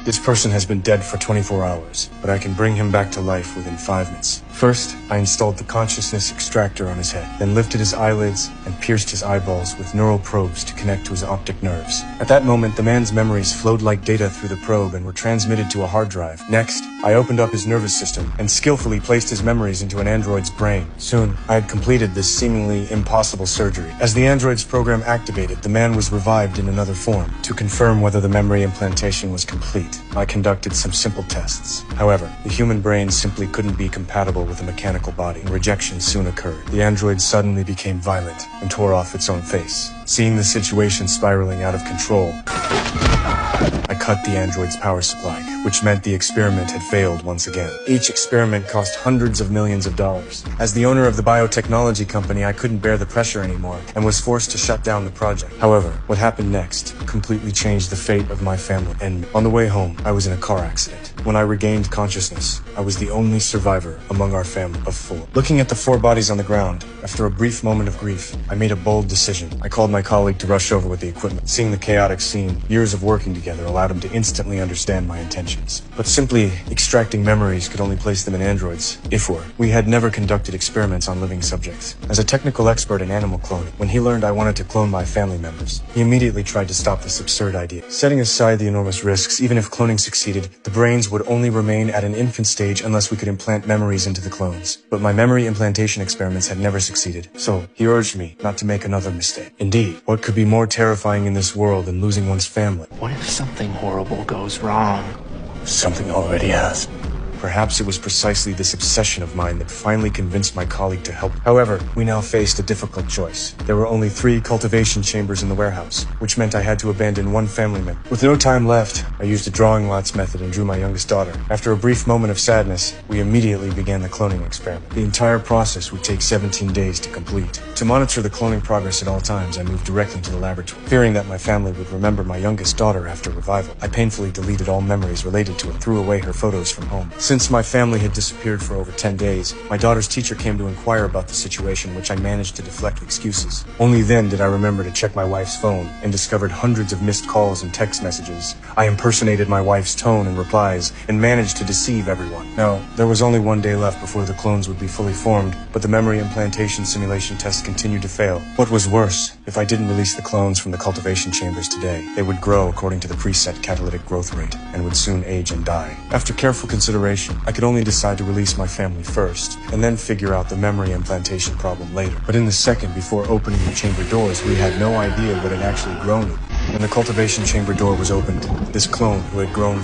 This person has been dead for 24 hours, but I can bring him back to life within 5 minutes. First, I installed the consciousness extractor on his head, then lifted his eyelids and pierced his eyeballs with neural probes to connect to his optic nerves. At that moment, the man's memories flowed like data through the probe and were transmitted to a hard drive. Next, I opened up his nervous system and skillfully placed his memories into an android's brain. Soon, I had completed this seemingly impossible surgery. As the android's program activated, the man was revived in another form. To confirm whether the memory implantation was complete, I conducted some simple tests. However, the human brain simply couldn't be compatible with a mechanical body, and rejection soon occurred. The android suddenly became violent and tore off its own face. Seeing the situation spiraling out of control, I cut the android's power supply, which meant the experiment had failed once again. Each experiment cost hundreds of millions of dollars. As the owner of the biotechnology company, I couldn't bear the pressure anymore and was forced to shut down the project. However, what happened next completely changed the fate of my family, and on the way home, I was in a car accident. When I regained consciousness, I was the only survivor among our family of 4. Looking at the 4 bodies on the ground, after a brief moment of grief, I made a bold decision. I called my colleague to rush over with the equipment. Seeing the chaotic scene, years of working together allowed him to instantly understand my intentions. But simply extracting memories could only place them in androids, if we had never conducted experiments on living subjects. As a technical expert in animal cloning, when he learned I wanted to clone my family members, he immediately tried to stop this absurd idea. Setting aside the enormous risks, even if cloning succeeded, the brains would only remain at an infant stage unless we could implant memories into the clones. But my memory implantation experiments had never succeeded, so he urged me not to make another mistake. Indeed, what could be more terrifying in this world than losing one's family? What if something horrible goes wrong? Something already has. Perhaps it was precisely this obsession of mine that finally convinced my colleague to help. However, we now faced a difficult choice. There were only 3 cultivation chambers in the warehouse, which meant I had to abandon one family member. With no time left, I used a drawing lots method and drew my youngest daughter. After a brief moment of sadness, we immediately began the cloning experiment. The entire process would take 17 days to complete. To monitor the cloning progress at all times, I moved directly to the laboratory. Fearing that my family would remember my youngest daughter after revival, I painfully deleted all memories related to it and threw away her photos from home. Since my family had disappeared for over 10 days, my daughter's teacher came to inquire about the situation, which I managed to deflect excuses. Only then did I remember to check my wife's phone and discovered hundreds of missed calls and text messages. I impersonated my wife's tone and replies and managed to deceive everyone. Now, there was only 1 day left before the clones would be fully formed, but the memory implantation simulation tests continued to fail. What was worse, if I didn't release the clones from the cultivation chambers today, they would grow according to the preset catalytic growth rate and would soon age and die. After careful consideration, I could only decide to release my family first, and then figure out the memory implantation problem later. But in the second before opening the chamber doors, we had no idea what had actually grown. When the cultivation chamber door was opened, this clone, who had grown